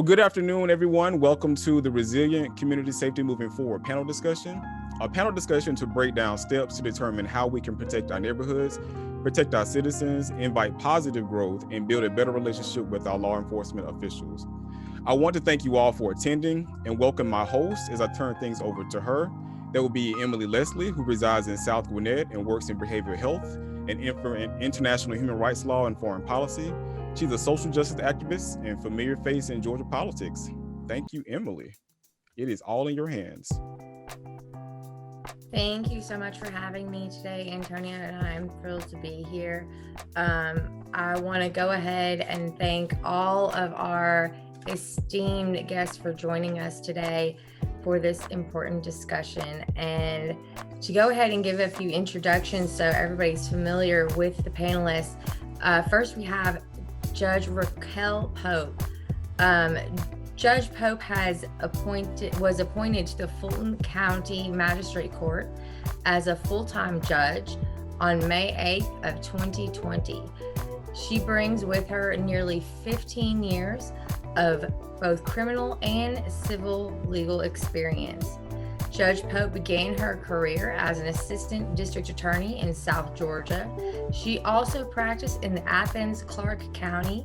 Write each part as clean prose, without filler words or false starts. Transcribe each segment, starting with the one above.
So good afternoon, everyone. Welcome to the Resilient Community Safety Moving Forward panel discussion. A panel discussion to break down steps to determine how we can protect our neighborhoods, protect our citizens, invite positive growth, and build a better relationship with our law enforcement officials. I want to thank you all for attending and welcome my host as I turn things over to her. That will be Emily Leslie, who resides in South Gwinnett and works in behavioral health and international human rights law and foreign policy. She's a social justice activist and familiar face in Georgia politics. Thank you, Emily. It is all in your hands. Thank you so much for having me today, Antonio, and I'm thrilled to be here. I want to go ahead and thank all of our esteemed guests for joining us today for this important discussion, and to go ahead and give a few introductions so everybody's familiar with the panelists. First, we have Judge Raquel Pope. Judge Pope was appointed to the Fulton County Magistrate Court as a full-time judge on May 8th of 2020. She brings with her nearly 15 years of both criminal and civil legal experience. Judge Pope began her career as an assistant district attorney in South Georgia. She also practiced in the Athens-Clarke County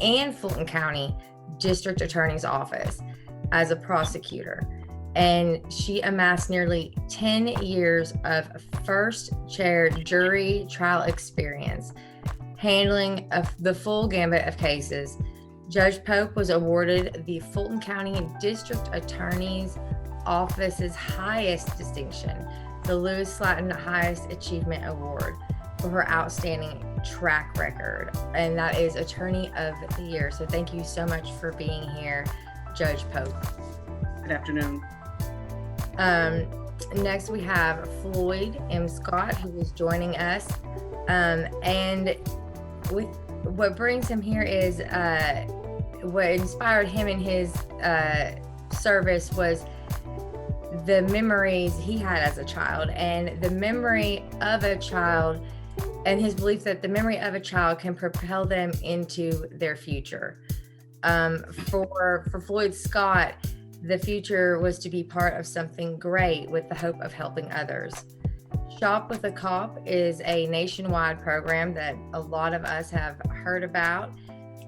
and Fulton County District Attorney's Office as a prosecutor. And she amassed nearly 10 years of first chair jury trial experience, handling the full gambit of cases. Judge Pope was awarded the Fulton County District Attorney's Office's highest distinction, the Lewis Slatton Highest Achievement Award, for her outstanding track record, and that is Attorney of the Year. So thank you so much for being here, Judge Pope. Good afternoon. Next we have Floyd M. Scott, who is joining us, and with what brings him here is what inspired him in his service was the memories he had as a child, and the memory of a child, and his belief that the memory of a child can propel them into their future. For Floyd Scott, the future was to be part of something great with the hope of helping others. Shop with a Cop is a nationwide program that a lot of us have heard about,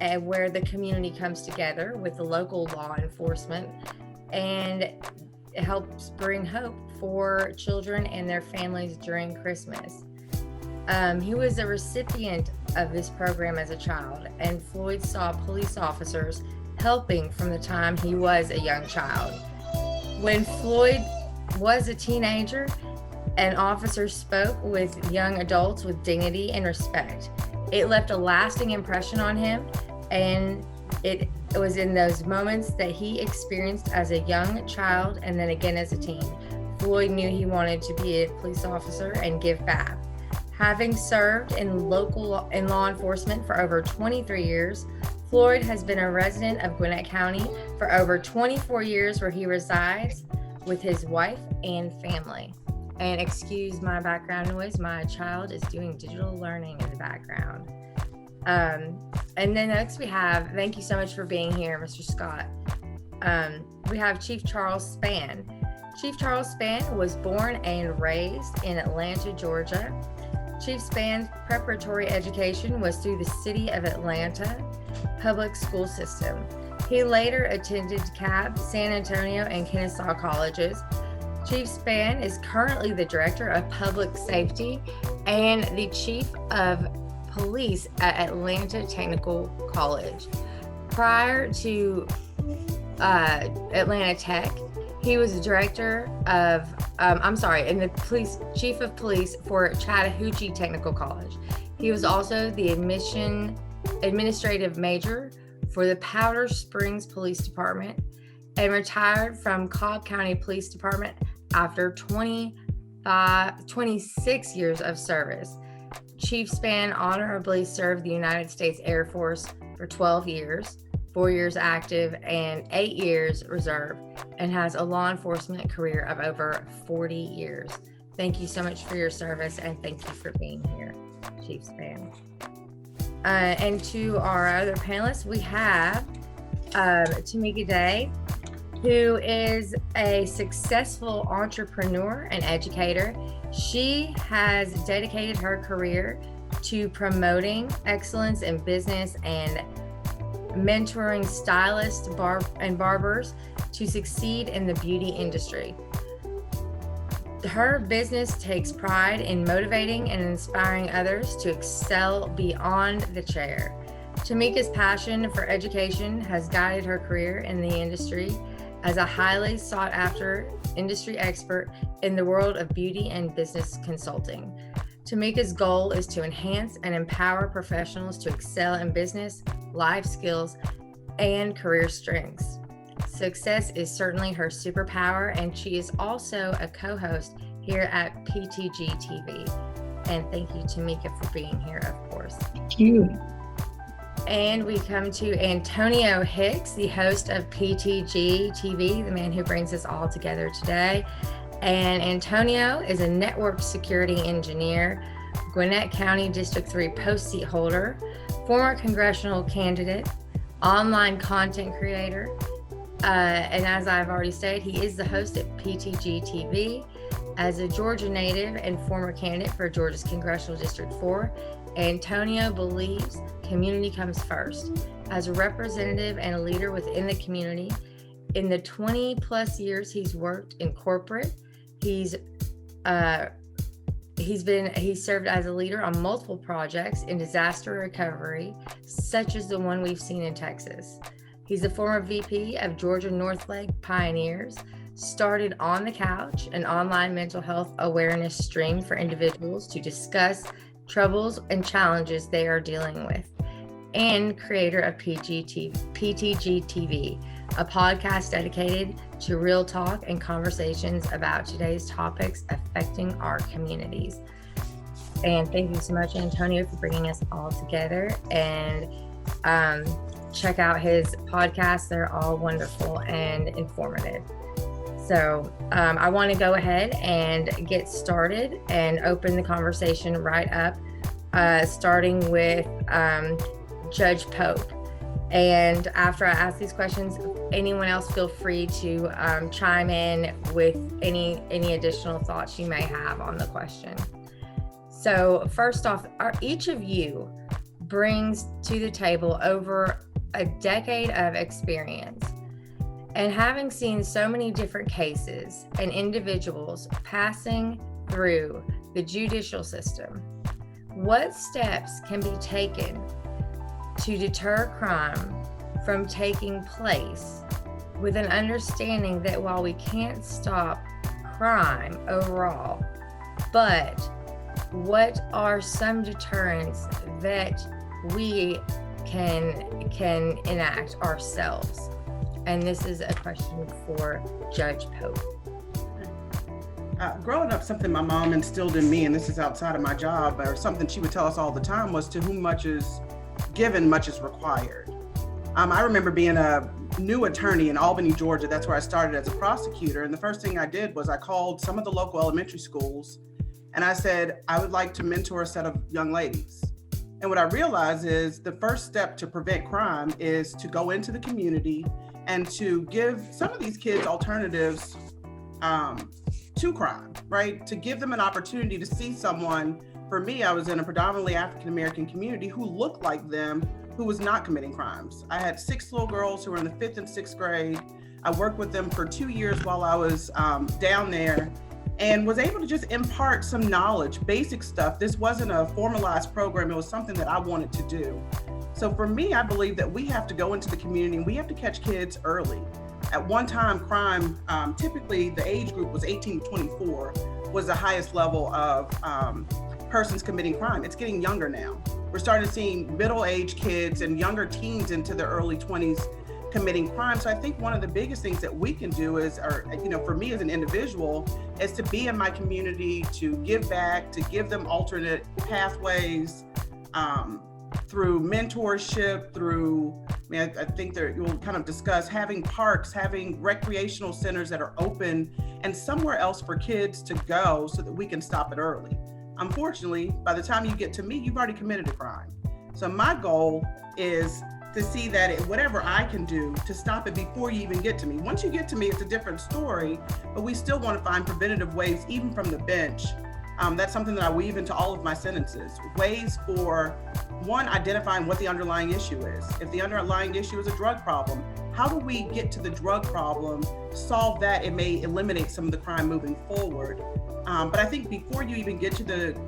and where the community comes together with the local law enforcement, and it helps bring hope for children and their families during Christmas. He was a recipient of this program as a child, and Floyd saw police officers helping from the time he was a young child. When Floyd was a teenager, an officer spoke with young adults with dignity and respect. It left a lasting impression on him, and it was in those moments that he experienced as a young child and then again as a teen. Floyd knew he wanted to be a police officer and give back. Having served in law enforcement for over 23 years, Floyd has been a resident of Gwinnett County for over 24 years, where he resides with his wife and family. And excuse my background noise, my child is doing digital learning in the background. And then next we have, thank you so much for being here, Mr. Scott. We have Chief Charles Spann. Chief Charles Spann was born and raised in Atlanta, Georgia. Chief Spann's preparatory education was through the City of Atlanta public school system. He later attended Cab, San Antonio, and Kennesaw colleges. Chief Spann is currently the Director of Public Safety and the Chief of Police at Atlanta Technical College. Prior to Atlanta Tech, he was the Director of, and the Chief of Police for Chattahoochee Technical College. He was also the administrative major for the Powder Springs Police Department, and retired from Cobb County Police Department after 26 years of service. Chief Spann honorably served the United States Air Force for 12 years, 4 years active and 8 years reserve, and has a law enforcement career of over 40 years. Thank you so much for your service, and thank you for being here, Chief Spann. And to our other panelists, we have Tamika Day, who is a successful entrepreneur and educator. She has dedicated her career to promoting excellence in business and mentoring stylists and barbers to succeed in the beauty industry. Her business takes pride in motivating and inspiring others to excel beyond the chair. Tamika's passion for education has guided her career in the industry as a highly sought after industry expert in the world of beauty and business consulting. Tamika's goal is to enhance and empower professionals to excel in business, life skills, and career strengths. Success is certainly her superpower, and she is also a co-host here at PTG TV. And thank you, Tamika, for being here, of course. Thank you. And we come to Antonio Hicks, the host of PTG TV, the man who brings us all together today. And Antonio is a network security engineer, Gwinnett County District 3 post seat holder, former congressional candidate, online content creator. And as I've already stated, he is the host at PTG TV. As a Georgia native and former candidate for Georgia's Congressional District 4, Antonio believes community comes first. As a representative and a leader within the community, in the 20 plus years he's worked in corporate, He's served as a leader on multiple projects in disaster recovery, such as the one we've seen in Texas. He's a former VP of Georgia Northleg Pioneers, started On the Couch, an online mental health awareness stream for individuals to discuss troubles and challenges they are dealing with, and creator of PTG TV, a podcast dedicated to real talk and conversations about today's topics affecting our communities. And thank you so much, Antonio, for bringing us all together. And check out his podcasts. They're all wonderful and informative. So I want to go ahead and get started and open the conversation right up, starting with Judge Pope. And after I ask these questions, anyone else feel free to chime in with any additional thoughts you may have on the question. So first off, each of you brings to the table over a decade of experience. And having seen so many different cases and individuals passing through the judicial system, what steps can be taken to deter crime from taking place, with an understanding that while we can't stop crime overall, but what are some deterrents that we can enact ourselves? And this is a question for Judge Pope. Growing up, something my mom instilled in me, and this is outside of my job, or something she would tell us all the time, was to whom much is given, much is required. I remember being a new attorney in Albany, Georgia. That's where I started as a prosecutor. And the first thing I did was I called some of the local elementary schools and I said, I would like to mentor a set of young ladies. And what I realized is the first step to prevent crime is to go into the community and to give some of these kids alternatives to crime, right? To give them an opportunity to see someone. For me, I was in a predominantly African-American community who looked like them, who was not committing crimes. I had 6 little girls who were in the 5th and 6th grade. I worked with them for 2 years while I was down there, and was able to just impart some knowledge, basic stuff. This wasn't a formalized program. It was something that I wanted to do. So for me, I believe that we have to go into the community and we have to catch kids early. At one time, crime, typically the age group was 18 to 24, was the highest level of persons committing crime. It's getting younger now. We're starting to see middle-aged kids and younger teens into their early 20s committing crime. So I think one of the biggest things that we can do is, or for me as an individual, is to be in my community, to give back, to give them alternate pathways, through mentorship, I think that you'll kind of discuss having parks, having recreational centers that are open and somewhere else for kids to go so that we can stop it early. Unfortunately, by the time you get to me, you've already committed a crime. So my goal is to see that whatever I can do to stop it before you even get to me. Once you get to me, it's a different story, but we still want to find preventative ways, even from the bench. That's something that I weave into all of my sentences. Ways for, one, identifying what the underlying issue is. If the underlying issue is a drug problem, how do we get to the drug problem, solve that? It may eliminate some of the crime moving forward. But I think before you even get to the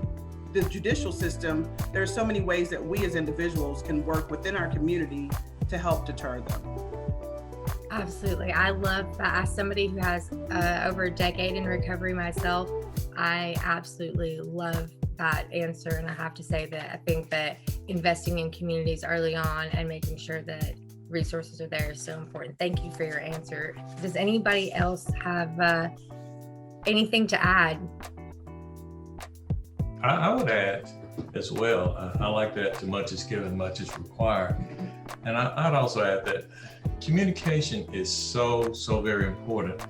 judicial system, there are so many ways that we as individuals can work within our community to help deter them. Absolutely. I love that. As somebody who has over a decade in recovery myself, I absolutely love that answer. And I have to say that I think that investing in communities early on and making sure that resources are there is so important. Thank you for your answer. Does anybody else have anything to add? I would add as well. I like that too much is given, much is required. And I'd also add that communication is so very important,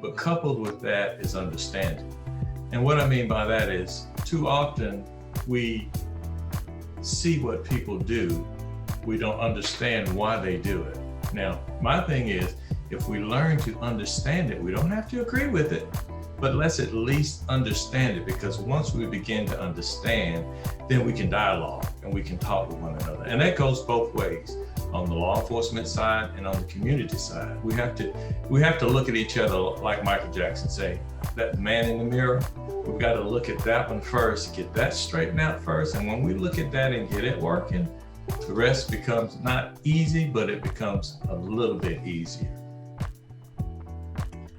but coupled with that is understanding. And what I mean by that is too often we see what people do, we don't understand why they do it. Now, my thing is, if we learn to understand it, we don't have to agree with it, but let's at least understand it, because once we begin to understand, then we can dialogue and we can talk with one another. And that goes both ways, on the law enforcement side and on the community side. We have to look at each other like Michael Jackson say, that man in the mirror, we've got to look at that one first, get that straightened out first. And when we look at that and get it working, the rest becomes not easy, but it becomes a little bit easier.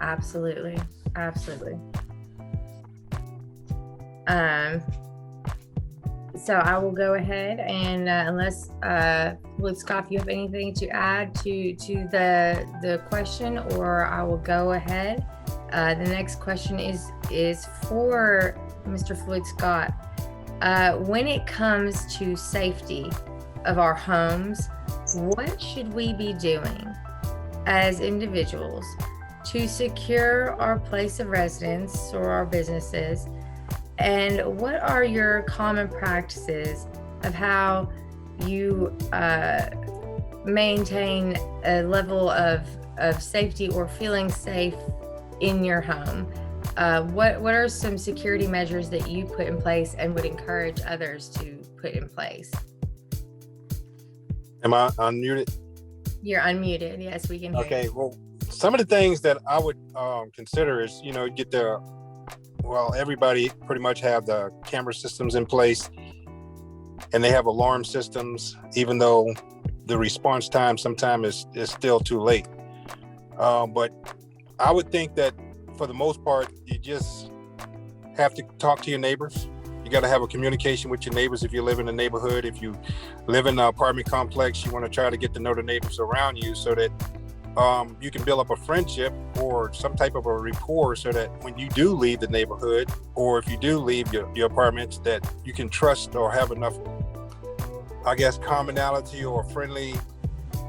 Absolutely. So I will go ahead and unless Scott, if you have anything to add to the question, or I will go ahead. The next question is for Mr. Floyd Scott. When it comes to safety of our homes, what should we be doing as individuals to secure our place of residence or our businesses? And what are your common practices of how you maintain a level of safety or feeling safe in your home? What are some security measures that you put in place and would encourage others to put in place? Am I unmuted? You're unmuted. Yes, we can hear Okay, you. well, some of the things that I would consider is, everybody pretty much have the camera systems in place, and they have alarm systems, even though the response time sometimes is still too late. But I would think that for the most part, you just have to talk to your neighbors. You got to have a communication with your neighbors if you live in a neighborhood. If you live in an apartment complex, you want to try to get to know the neighbors around you so that you can build up a friendship or some type of a rapport, so that when you do leave the neighborhood, or if you do leave your apartments, that you can trust or have enough, commonality or friendly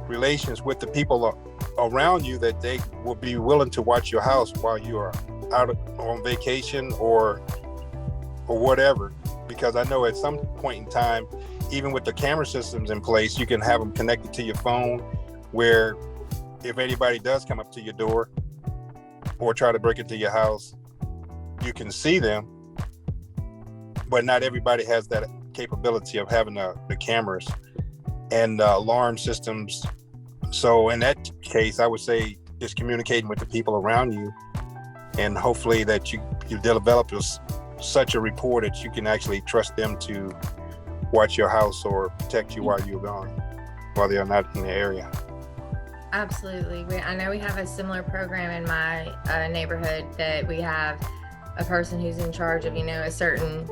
relations with the people around you that they will be willing to watch your house while you are out on vacation or whatever. Because I know at some point in time, even with the camera systems in place, you can have them connected to your phone, where if anybody does come up to your door or try to break into your house, you can see them. But not everybody has that capability of having the cameras and alarm systems. So in that case, I would say just communicating with the people around you, and hopefully that you develop such a rapport that you can actually trust them to watch your house or protect you while you're gone, while they're not in the area. Absolutely. I know we have a similar program in my neighborhood, that we have a person who's in charge of, a certain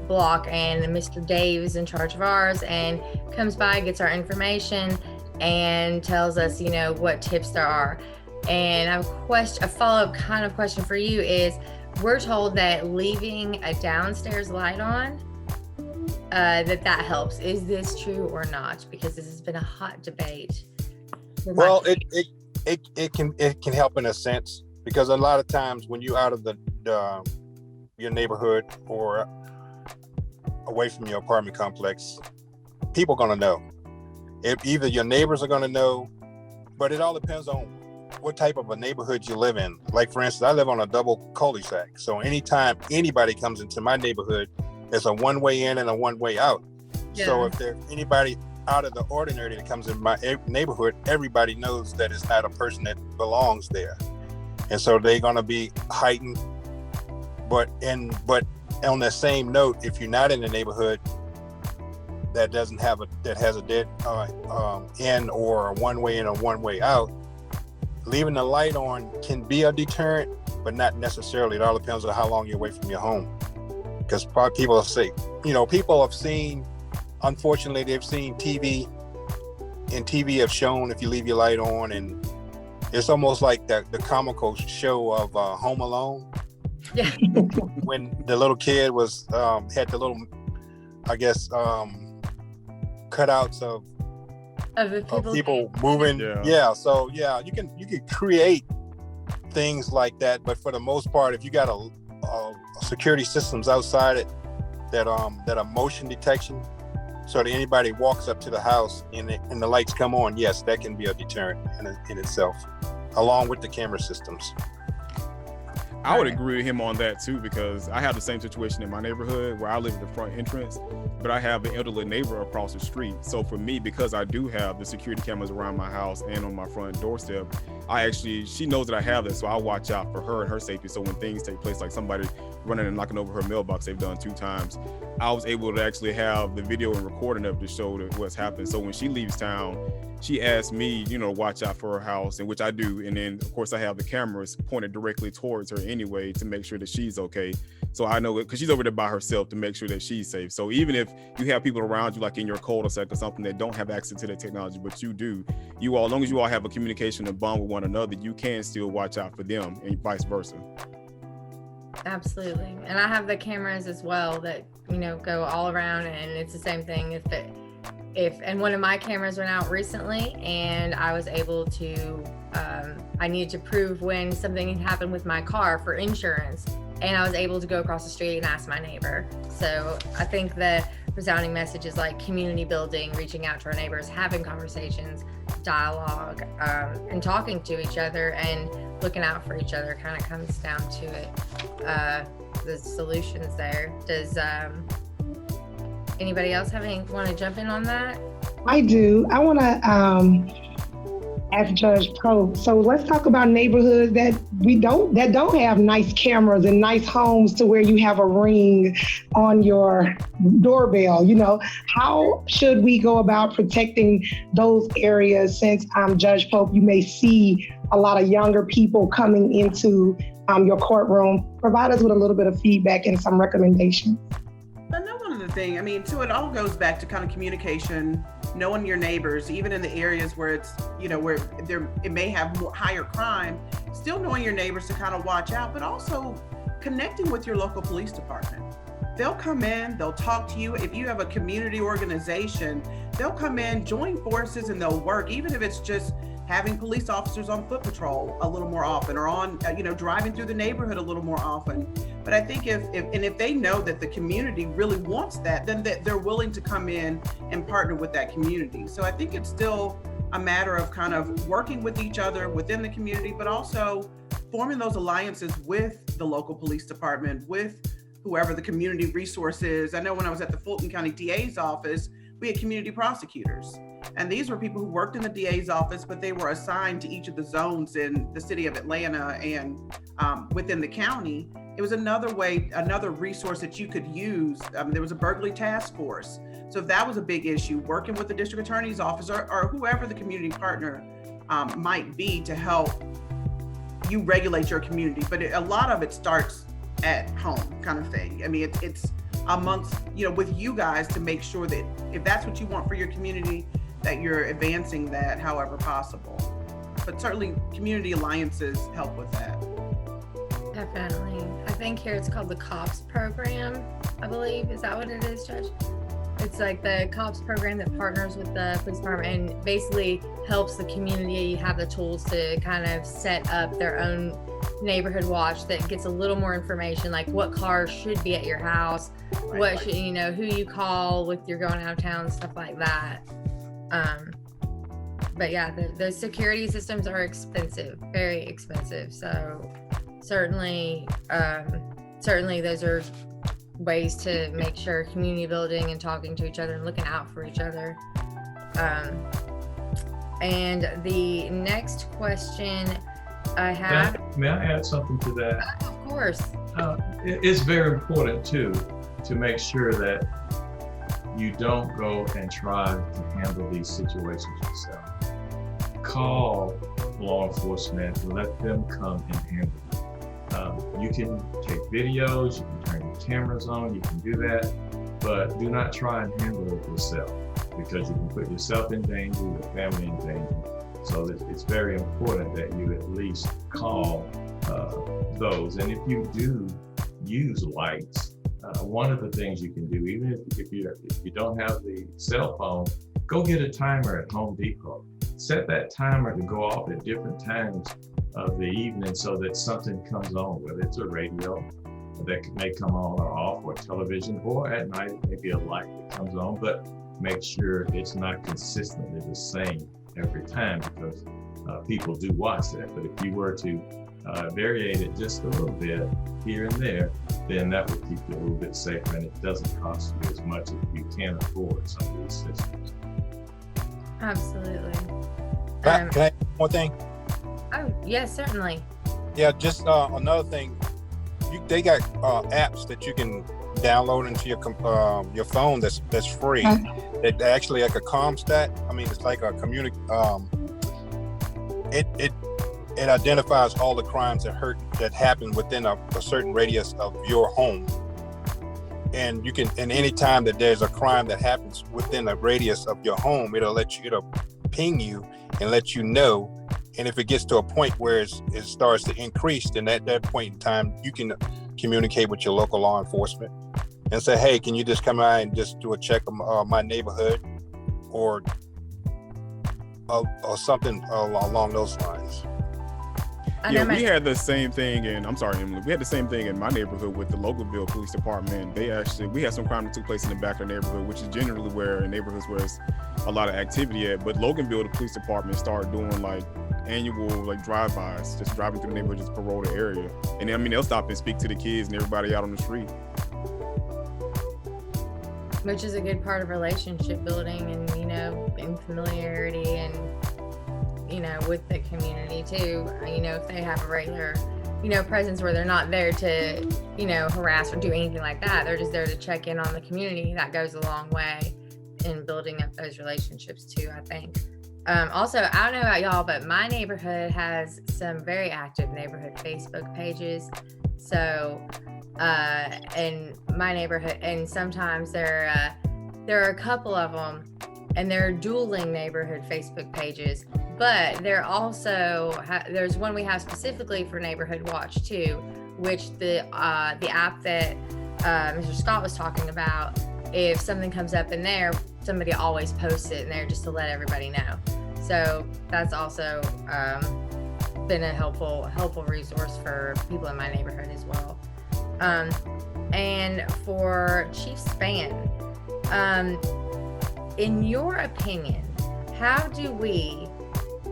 block, and Mr. Dave is in charge of ours and comes by, gets our information, and tells us, what tips there are. And I have a follow-up kind of question for you is, we're told that leaving a downstairs light on, that helps. Is this true or not? Because this has been a hot debate. Well, it can help in a sense, because a lot of times when you're out of your neighborhood or away from your apartment complex, people are going to know. If either your neighbors are going to know, but it all depends on what type of a neighborhood you live in. Like, for instance, I live on a double cul-de-sac. So anytime anybody comes into my neighborhood, there's a one-way in and a one-way out. Yeah. So if there's anybody out of the ordinary that comes in my neighborhood, everybody knows that it's not a person that belongs there. And so they're going to be heightened. But on that same note, if you're not in the neighborhood that has a dead end or a one-way in or one-way out, leaving the light on can be a deterrent, but not necessarily. It all depends on how long you're away from your home. Because people say, people have seen, unfortunately, they've seen TV, and TV have shown if you leave your light on, and it's almost like the comical show of Home Alone. Yeah. When the little kid was had the little, I guess, cutouts of people moving. Yeah. So yeah, you can create things like that, but for the most part, if you got a security systems outside it that are motion detection, so that anybody walks up to the house and the lights come on, yes, that can be a deterrent in itself, along with the camera systems. I would agree with him on that too, because I have the same situation in my neighborhood where I live at the front entrance, but I have an elderly neighbor across the street. So for me, because I do have the security cameras around my house and on my front doorstep, she knows that I have that, so I watch out for her and her safety. So when things take place, like somebody running and knocking over her mailbox, they've done 2 times, I was able to actually have the video and recording of to show what's happened. So when she leaves town, she asked me, to watch out for her house, and which I do. And then of course I have the cameras pointed directly towards her anyway to make sure that she's okay. So I know it because she's over there by herself to make sure that she's safe. So even if you have people around you, like in your cul-de-sac or something, that don't have access to that technology, but you do, as long as you all have a communication and bond with one another, you can still watch out for them and vice versa. Absolutely. And I have the cameras as well that, go all around, and it's the same thing. And one of my cameras went out recently, and I was able to, I needed to prove when something had happened with my car for insurance, and I was able to go across the street and ask my neighbor. So I think the resounding message is like community building, reaching out to our neighbors, having conversations, dialogue, and talking to each other and looking out for each other kind of comes down to it. The solutions there. Does anybody else want to jump in on that? I do. I want to ask Judge Pope. So let's talk about neighborhoods that don't have nice cameras and nice homes to where you have a ring on your doorbell. How should we go about protecting those areas? Since Judge Pope, you may see a lot of younger people coming into your courtroom. Provide us with a little bit of feedback and some recommendations. One of the things, so it all goes back to kind of communication, knowing your neighbors, even in the areas where it's, where it may have higher crime, still knowing your neighbors to kind of watch out, but also connecting with your local police department. They'll come in, they'll talk to you. If you have a community organization, they'll come in, join forces, and they'll work, even if it's just having police officers on foot patrol a little more often, or on, driving through the neighborhood a little more often. But I think if they know that the community really wants that, then they're willing to come in and partner with that community. So I think it's still a matter of kind of working with each other within the community, but also forming those alliances with the local police department, with whoever the community resource is. I know when I was at the Fulton County DA's office, we had community prosecutors. And these were people who worked in the DA's office, but they were assigned to each of the zones in the city of Atlanta and within the county. It was another resource that you could use. There was a burglary task force. So if that was a big issue, working with the district attorney's office or whoever the community partner might be to help you regulate your community. But a lot of it starts at home kind of thing. It's amongst, with you guys to make sure that if that's what you want for your community, that you're advancing that however possible. But certainly community alliances help with that. Definitely. I think here it's called the COPS program, I believe. Is that what it is, Judge? It's like the COPS program that partners with the police department and basically helps the community have the tools to kind of set up their own neighborhood watch that gets a little more information, like what cars should be at your house, what should, you know, who you call with you're going out of town, stuff like that. But yeah, the security systems are expensive, very expensive. So certainly those are ways to make sure community building and talking to each other and looking out for each other. And the next question I have. May I add something to that? Of course. It's very important too to make sure that you don't go and try to handle these situations yourself. Call law enforcement and let them come and handle it. You can take videos, you can turn your cameras on, you can do that, but do not try and handle it yourself, because you can put yourself in danger, your family in danger. So it's very important that you at least call those. And if you do use lights, one of the things you can do, even if you don't have the cell phone, go get a timer at Home Depot. Set that timer to go off at different times of the evening so that something comes on, whether it's a radio that may come on or off, or television, or at night maybe a light that comes on, but make sure it's not consistently the same every time, because people do watch that. But if you were to variate it just a little bit here and there, then that will keep you a little bit safer, and it doesn't cost you as much if you can't afford some of these systems. Absolutely. Can I add one thing? Oh, yes, certainly. Yeah, just another thing. They got apps that you can download into your phone that's free. It actually like a CompStat. I mean, it's like a it identifies all the crimes that happen within a certain radius of your home. And you can, and any time that there's a crime that happens within a radius of your home, it'll ping you and let you know. And if it gets to a point where it starts to increase, then at that point in time, you can communicate with your local law enforcement and say, hey, can you just come out and just do a check of my neighborhood, or something along those lines. Yeah, we had the same thing I'm sorry, Emily, we had the same thing in my neighborhood with the Loganville Police Department. We had some crime that took place in the back of the neighborhood, which is generally where in neighborhoods where there's a lot of activity at. But Loganville, the police department started doing like annual like drive-bys, just driving through the neighborhood, just parole the area. And I mean, they'll stop and speak to the kids and everybody out on the street. Which is a good part of relationship building and, and familiarity and, with the community too. If they have a regular, presence where they're not there to, harass or do anything like that. They're just there to check in on the community. That goes a long way in building up those relationships too, I think. Also, I don't know about y'all, but my neighborhood has some very active neighborhood Facebook pages. So, in my neighborhood, and sometimes there are a couple of them, and they're dueling neighborhood Facebook pages. But they're also there's one we have specifically for Neighborhood Watch too, which the app that Mr. Scott was talking about. If something comes up in there, somebody always posts it in there just to let everybody know. So that's also been a helpful resource for people in my neighborhood as well. And for Chief Spann, in your opinion, how do we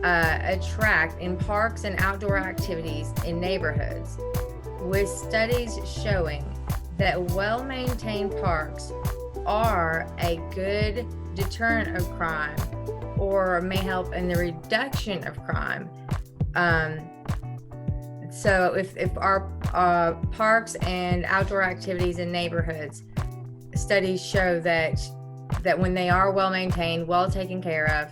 attract in parks and outdoor activities in neighborhoods, with studies showing that well-maintained parks are a good deterrent of crime or may help in the reduction of crime? So if our parks and outdoor activities in neighborhoods, studies show that when they are well maintained, well taken care of,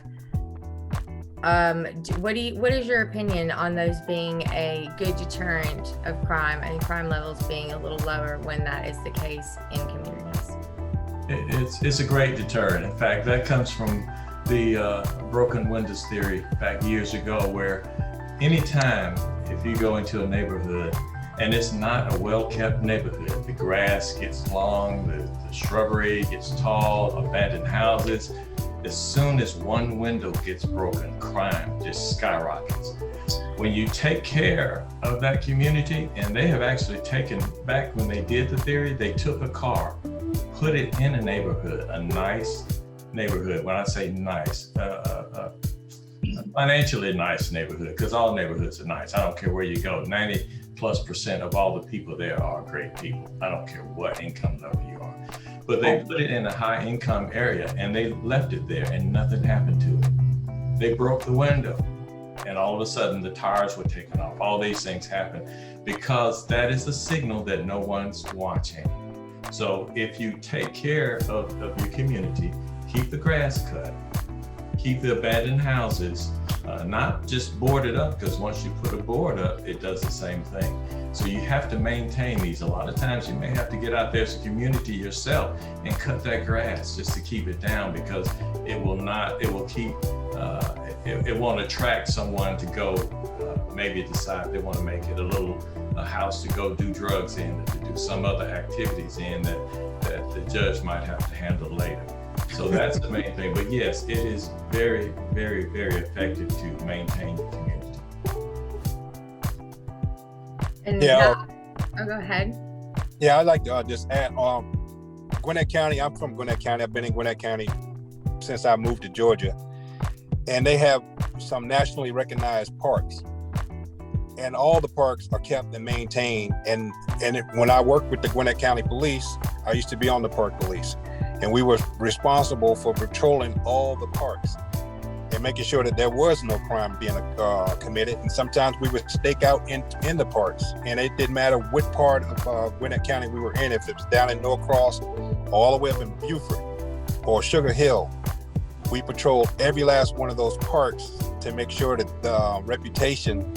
what is your opinion on those being a good deterrent of crime and crime levels being a little lower when that is the case in communities? It's a great deterrent. In fact, that comes from the broken windows theory back years ago, where anytime if you go into a neighborhood and it's not a well-kept neighborhood, the grass gets long, the shrubbery gets tall, abandoned houses, as soon as one window gets broken, crime just skyrockets. When you take care of that community, and they have actually taken back when they did the theory, they took a car, put it in a neighborhood, a nice neighborhood. When I say nice, a financially nice neighborhood, because all neighborhoods are nice. I don't care where you go. 90+% of all the people there are great people. I don't care what income level you are. But they put it in a high income area and they left it there and nothing happened to it. They broke the window and all of a sudden the tires were taken off. All these things happen because that is a signal that no one's watching. So if you take care of your community, keep the grass cut, keep the abandoned houses, not just boarded up, because once you put a board up, it does the same thing. So you have to maintain these. A lot of times you may have to get out there as a community yourself and cut that grass just to keep it down, because it won't attract someone to go maybe decide they want to make it a house to go do drugs in, to do some other activities in that the judge might have to handle later. So that's the main thing. But yes, it is very, very, very effective to maintain the community. And Yeah. go ahead. Yeah, I'd like to just add, Gwinnett County, I'm from Gwinnett County. I've been in Gwinnett County since I moved to Georgia. And they have some nationally recognized parks. And all the parks are kept and maintained. And when I worked with the Gwinnett County Police, I used to be on the park police. And we were responsible for patrolling all the parks and making sure that there was no crime being committed. And sometimes we would stake out in the parks, and it didn't matter what part of Gwinnett County we were in, if it was down in Norcross, all the way up in Beaufort or Sugar Hill. We patrolled every last one of those parks to make sure that the reputation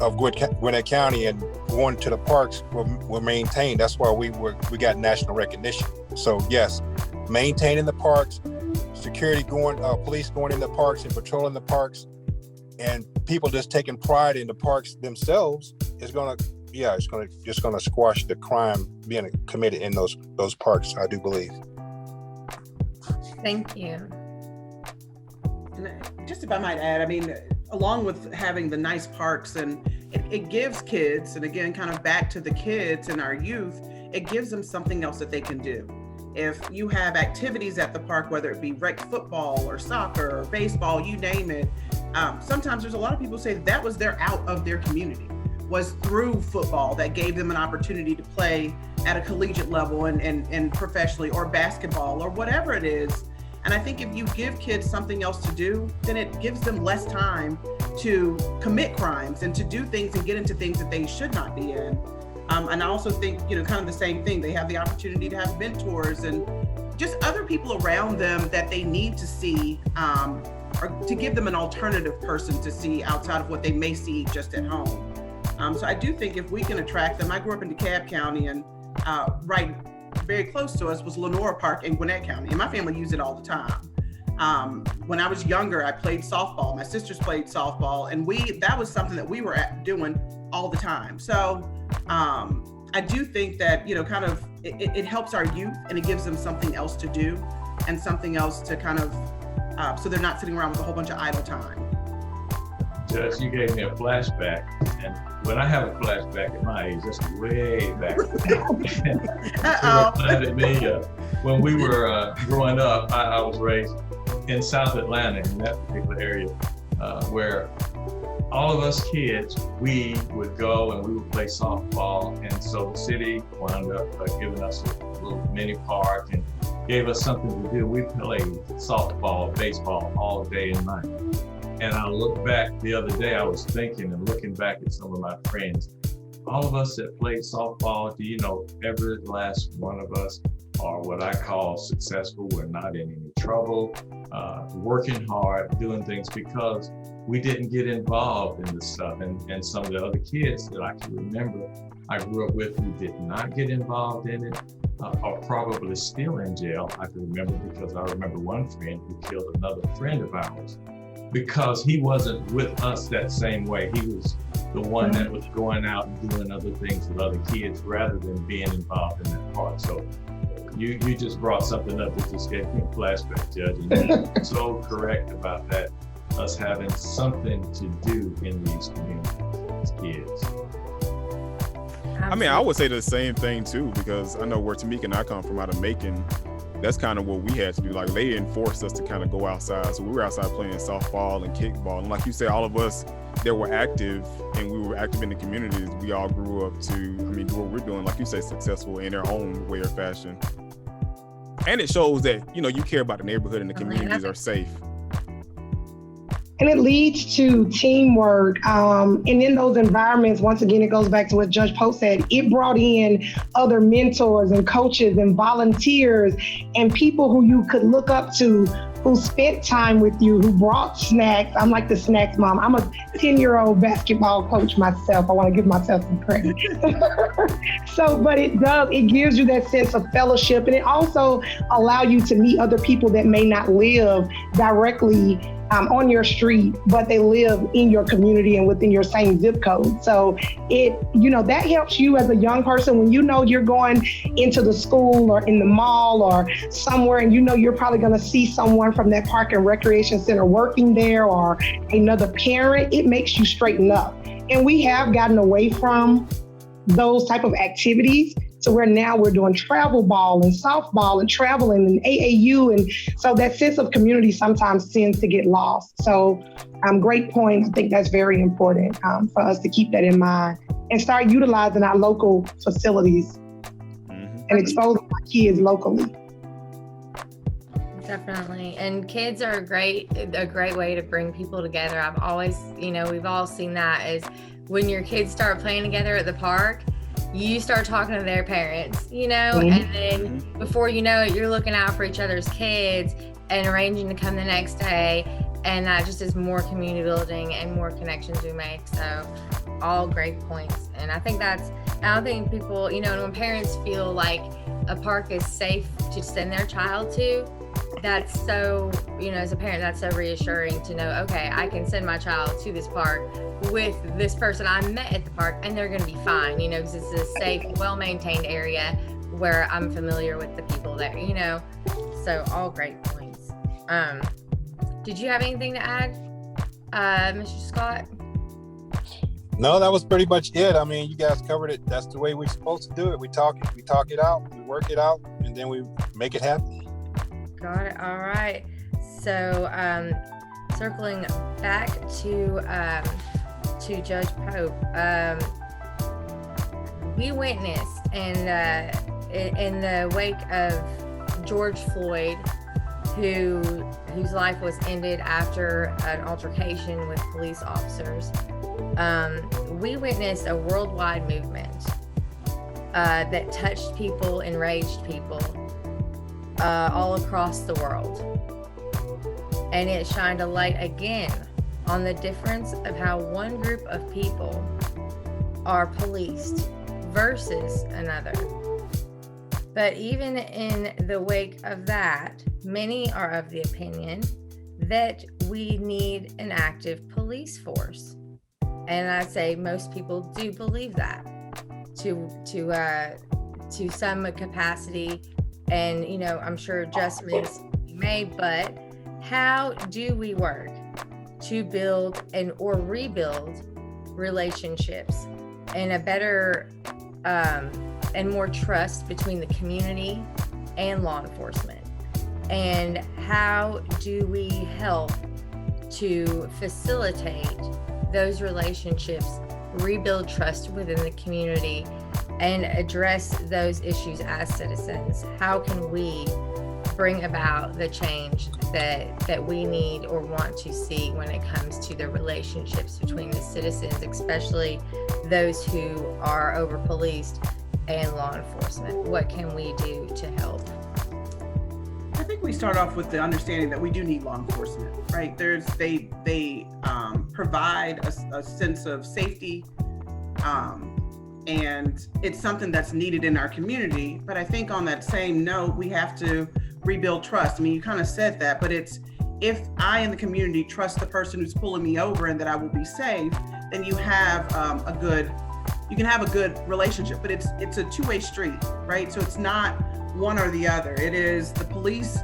of Gwinnett County and going to the parks were maintained. That's why we got national recognition. So yes, maintaining the parks, security police going in the parks and patrolling the parks, and people just taking pride in the parks themselves is just gonna squash the crime being committed in those parks, I do believe. Thank you. And just if I might add, I mean, along with having the nice parks, and it gives kids, and again, kind of back to the kids and our youth, it gives them something else that they can do. If you have activities at the park, whether it be rec football or soccer or baseball, you name it, sometimes there's a lot of people say that was their out of their community, was through football that gave them an opportunity to play at a collegiate level and professionally, or basketball or whatever it is. And I think if you give kids something else to do, then it gives them less time to commit crimes and to do things and get into things that they should not be in. And I also think, kind of the same thing. They have the opportunity to have mentors and just other people around them that they need to see, or to give them an alternative person to see outside of what they may see just at home. So I do think if we can attract them. I grew up in DeKalb County, and right very close to us was Lenora Park in Gwinnett County, and my family used it all the time. When I was younger, I played softball. My sisters played softball, and that was something that we were doing all the time. So I do think that, kind of it helps our youth, and it gives them something else to do and something else to kind of, so they're not sitting around with a whole bunch of idle time. Judge, you gave me a flashback, and when I have a flashback at my age, that's way back. When we were growing up, I was raised in South Atlanta, in that particular area, where all of us kids, we would go and we would play softball, and so the city wound up giving us a little mini park and gave us something to do. We played softball, baseball all day and night. And I look back the other day, I was thinking and looking back at some of my friends, all of us that played softball, do you know, every last one of us are what I call successful. We're not in any trouble, working hard, doing things because we didn't get involved in the stuff. And some of the other kids that I can remember I grew up with who did not get involved in it are probably still in jail. I can remember because I remember one friend who killed another friend of ours, because he wasn't with us that same way. He was the one that was going out and doing other things with other kids rather than being involved in that part. So you just brought something up that just gave me a flashback, Judge. And you're so correct about that. us having something to do in these communities as kids. I mean, I would say the same thing too, because I know where Tamika and I come from out of Macon. That's kind of what we had to do. Like, they enforced us to kind of go outside. So we were outside playing softball and kickball. And like you said, all of us that were active and we were active in the communities, we all grew up to, do what we're doing, like you say, successful in their own way or fashion. And it shows that, you care about the neighborhood and the communities are safe. And it leads to teamwork. And in those environments, once again, it goes back to what Judge Pope said, it brought in other mentors and coaches and volunteers and people who you could look up to, who spent time with you, who brought snacks. I'm like the snacks mom. I'm a 10-year-old basketball coach myself. I want to give myself some credit. But it gives you that sense of fellowship, and it also allows you to meet other people that may not live directly on your street, but they live in your community and within your same zip code. So that helps you as a young person when you're going into the school or in the mall or somewhere, and you're probably going to see someone from that park and recreation center working there or another parent. It makes you straighten up. And we have gotten away from those type of activities to where now we're doing travel ball and softball and traveling and AAU. And so that sense of community sometimes tends to get lost. So great point. I think that's very important for us to keep that in mind and start utilizing our local facilities and exposing our kids locally. Definitely. And kids are a great way to bring people together. I've always, we've all seen that is when your kids start playing together at the park, you start talking to their parents, and then before you know it, you're looking out for each other's kids and arranging to come the next day. And that just is more community building and more connections we make. So all great points. And I think people, when parents feel like a park is safe to send their child to, that's so, as a parent, that's so reassuring to know, okay, I can send my child to this park with this person I met at the park and they're going to be fine, because it's a safe, well-maintained area where I'm familiar with the people there, so all great points. Did you have anything to add, Mr. Scott? No, that was pretty much it. You guys covered it. That's the way we're supposed to do it. We talk it out, we work it out, and then we make it happen. Got it. All right. So, circling back to Judge Pope, we witnessed in the wake of George Floyd, whose life was ended after an altercation with police officers. We witnessed a worldwide movement that touched people, enraged people. All across the world. And it shined a light again on the difference of how one group of people are policed versus another. But even in the wake of that, many are of the opinion that we need an active police force. And I'd say most people do believe that to some capacity. And, I'm sure adjustments be made, but how do we work to build or rebuild relationships and a better and more trust between the community and law enforcement? And how do we help to facilitate those relationships, rebuild trust within the community, and address those issues as citizens? How can we bring about the change that we need or want to see when it comes to the relationships between the citizens, especially those who are over-policed, and law enforcement? What can we do to help? I think we start off with the understanding that we do need law enforcement, right? They provide a sense of safety, and it's something that's needed in our community. But I think on that same note, we have to rebuild trust. You kind of said that, but it's, if I in the community trust the person who's pulling me over and that I will be safe, then you have you can have a good relationship. But it's a two-way street, right? So it's not one or the other. It is the police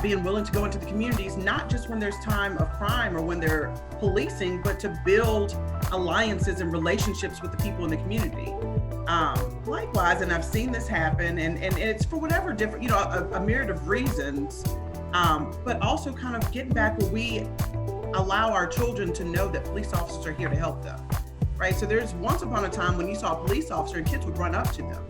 being willing to go into the communities, not just when there's time of crime or when they're policing, but to build alliances and relationships with the people in the community. Likewise, and I've seen this happen, and it's for whatever different, you know, a myriad of reasons, but also kind of getting back where we allow our children to know that police officers are here to help them, right? So there's once upon a time when you saw a police officer and kids would run up to them,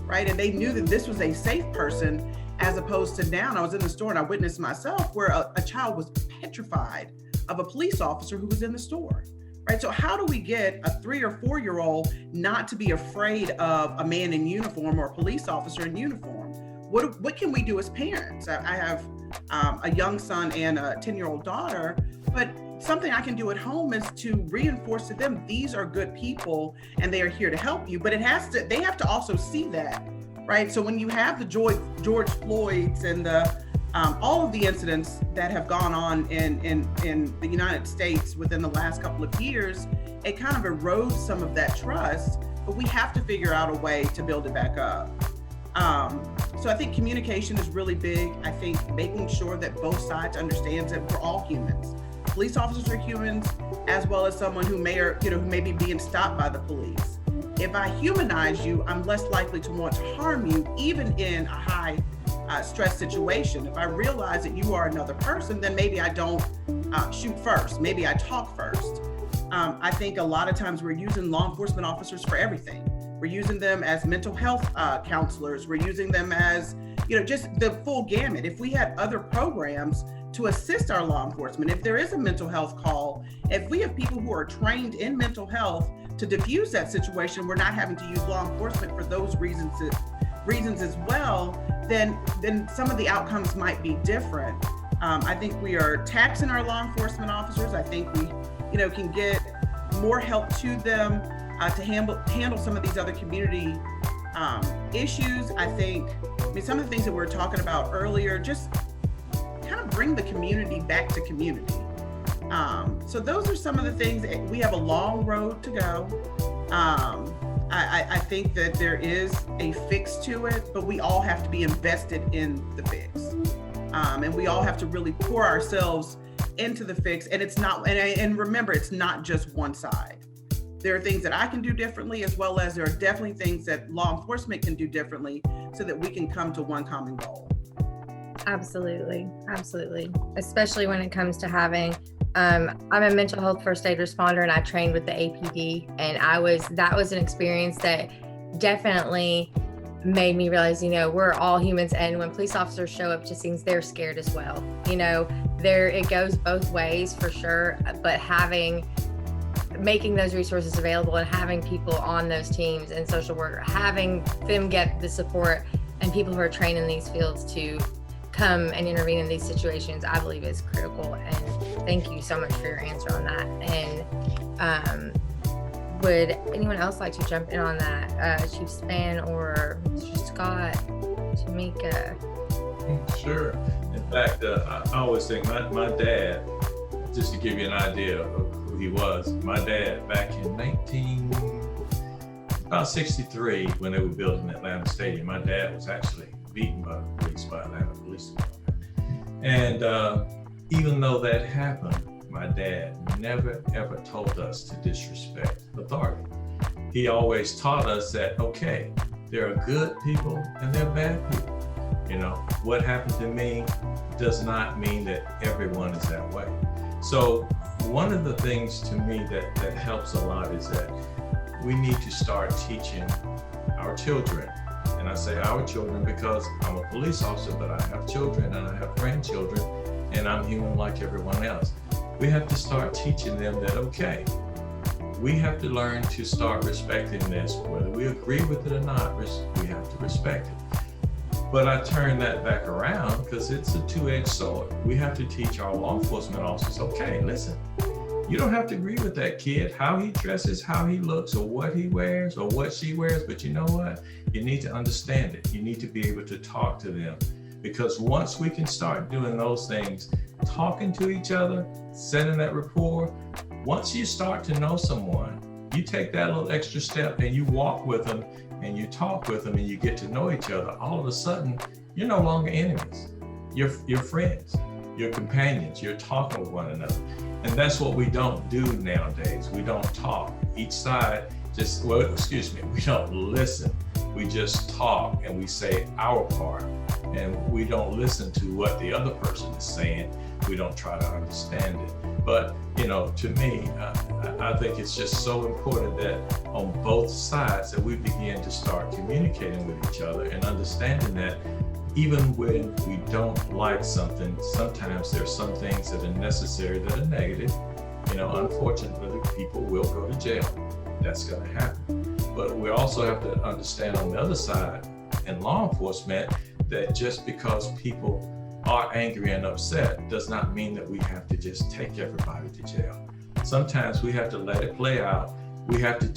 right? And they knew that this was a safe person, as opposed to now. And I was in the store and I witnessed myself where a child was petrified of a police officer who was in the store, right? So how do we get a 3 or 4 year old not to be afraid of a man in uniform or a police officer in uniform? What can we do as parents? I have a young son and a 10-year-old daughter, but something I can do at home is to reinforce to them, these are good people and they are here to help you. But they have to also see that, right? So when you have the George Floyd's and the all of the incidents that have gone on in the United States within the last couple of years, it kind of erodes some of that trust, but we have to figure out a way to build it back up. So I think communication is really big. I think making sure that both sides understands that we're all humans. Police officers are humans, as well as someone who may be being stopped by the police. If I humanize you, I'm less likely to want to harm you, even in a high stress situation. If I realize that you are another person, then maybe I don't shoot first. Maybe I talk first. I think a lot of times we're using law enforcement officers for everything. We're using them as mental health counselors. We're using them as, just the full gamut. If we had other programs to assist our law enforcement, if there is a mental health call, if we have people who are trained in mental health to diffuse that situation, we're not having to use law enforcement for those reasons as well, then some of the outcomes might be different. I think we are taxing our law enforcement officers. I think we, can get more help to them to handle some of these other community issues. I mean, some of the things that we were talking about earlier, just kind of bring the community back to community. So those are some of the things. We have a long road to go. I think that there is a fix to it, but we all have to be invested in the fix. And we all have to really pour ourselves into the fix. And it's not, and remember, it's not just one side. There are things that I can do differently, as well as there are definitely things that law enforcement can do differently so that we can come to one common goal. Absolutely. Absolutely. Especially when it comes to having, I'm a mental health first aid responder and I trained with the APD, and that was an experience that definitely made me realize, we're all humans, and when police officers show up to scenes, they're scared as well. It goes both ways for sure, but making those resources available and having people on those teams and social work, having them get the support and people who are trained in these fields to come and intervene in these situations, I believe is critical. And thank you so much for your answer on that. And would anyone else like to jump in on that? Chief Span or Mr. Scott, Tamika? Sure. In fact, I always think my dad, just to give you an idea of who he was, my dad back in about 63, when they were building Atlanta Stadium, my dad was actually beaten by the police, by Atlanta Police Department. And even though that happened, my dad never ever told us to disrespect authority. He always taught us that, okay, there are good people and there are bad people. What happened to me does not mean that everyone is that way. So one of the things to me that helps a lot is that we need to start teaching our children. And I say our children because I'm a police officer, but I have children and I have grandchildren, and I'm human like everyone else. We have to start teaching them that, okay, we have to learn to start respecting this. Whether we agree with it or not, we have to respect it. But I turn that back around because it's a two-edged sword. We have to teach our law enforcement officers, okay, listen, you don't have to agree with that kid, how he dresses, how he looks, or what he wears, or what she wears, but you know what? You need to understand it. You need to be able to talk to them. Because once we can start doing those things, talking to each other, setting that rapport, once you start to know someone, you take that little extra step and you walk with them and you talk with them and you get to know each other, all of a sudden, you're no longer enemies. your friends, your companions. You're talking with one another. And that's what we don't do nowadays. We don't talk. Each side we don't listen. We just talk and we say our part. And we don't listen to what the other person is saying. We don't try to understand it. But, to me, I think it's just so important that on both sides that we begin to start communicating with each other and understanding that even when we don't like something, sometimes there's some things that are necessary that are negative. Unfortunately, people will go to jail. That's going to happen. But we also have to understand on the other side, in law enforcement, that just because people are angry and upset does not mean that we have to just take everybody to jail. Sometimes we have to let it play out. We have to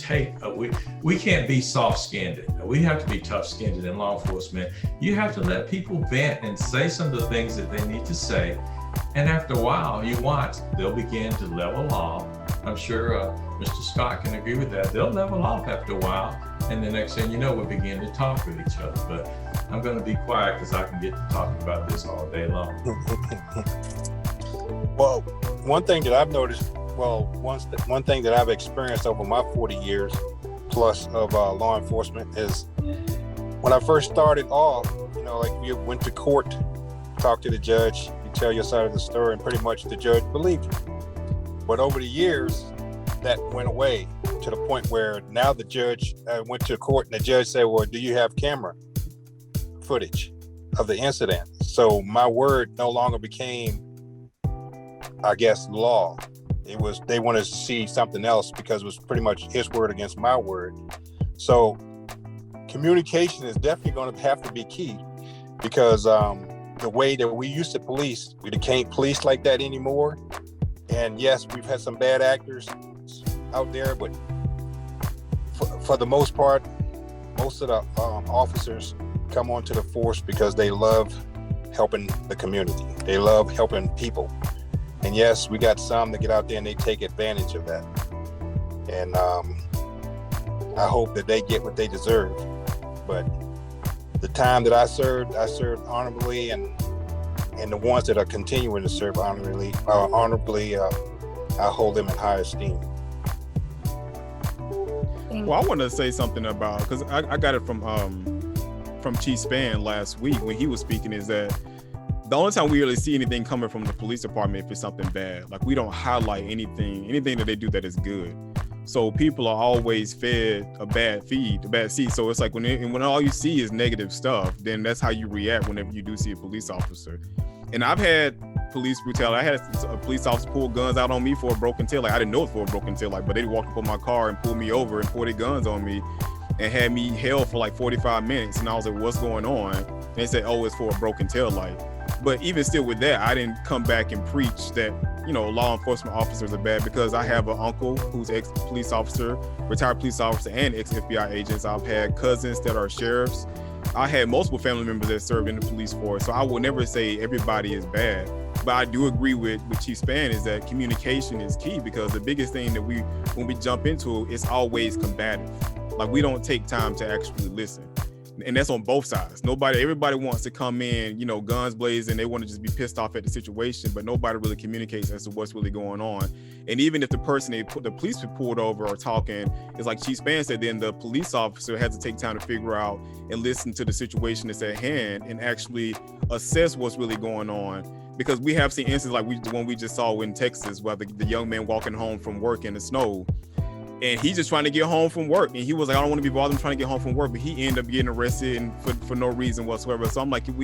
we can't be soft-skinned. We have to be tough-skinned in law enforcement. You have to let people vent and say some of the things that they need to say. And after a while, you watch, they'll begin to level off. I'm sure Mr. Scott can agree with that. They'll level off after a while. And the next thing you know, we begin to talk with each other. But I'm going to be quiet because I can get to talking about this all day long. Well, one thing that I've noticed, one thing that I've experienced over my 40 years plus of law enforcement is when I first started off, like you went to court, talk to the judge, you tell your side of the story, and pretty much the judge believed you. But over the years, that went away to the point where now the judge went to court and the judge said, well, do you have camera footage of the incident? So my word no longer became, I guess, law. They wanted to see something else because it was pretty much his word against my word. So communication is definitely going to have to be key because the way that we used to police, we can't police like that anymore. And yes, we've had some bad actors out there, but for the most part, most of the officers come onto the force because they love helping the community. They love helping people. And yes, we got some that get out there and they take advantage of that. And I hope that they get what they deserve. But the time that I served honorably, and the ones that are continuing to serve honorably, I hold them in high esteem. Well, I want to say something about, because I got it from Chief Spann last week when he was speaking, is that the only time we really see anything coming from the police department if it's something bad. Like, we don't highlight anything that they do that is good. So people are always fed a bad seed. So it's like when all you see is negative stuff, then that's how you react whenever you do see a police officer. And I've had police brutality. I had a police officer pull guns out on me for a broken tail light. I didn't know it for a broken tail light, but they walked up on my car and pulled me over and pulled their guns on me and had me held for like 45 minutes. And I was like, what's going on? And they said, oh, it's for a broken tail light. But even still with that, I didn't come back and preach that, law enforcement officers are bad, because I have an uncle who's ex-police officer, retired police officer, and ex-FBI agents. I've had cousins that are sheriffs. I had multiple family members that served in the police force. So I will never say everybody is bad. But I do agree with Chief Spann is that communication is key, because the biggest thing that when we jump into, it's always combative. Like, we don't take time to actually listen. And that's on both sides. Everybody wants to come in, guns blazing. They want to just be pissed off at the situation, but nobody really communicates as to what's really going on. And even if the person the police pulled over are talking, it's like Chief Spann said, then the police officer has to take time to figure out and listen to the situation that's at hand and actually assess what's really going on. Because we have seen instances like the one we just saw in Texas, where the young man walking home from work in the snow. And he's just trying to get home from work. And he was like, I don't want to be bothered. I'm trying to get home from work. But he ended up getting arrested for no reason whatsoever. So I'm like, it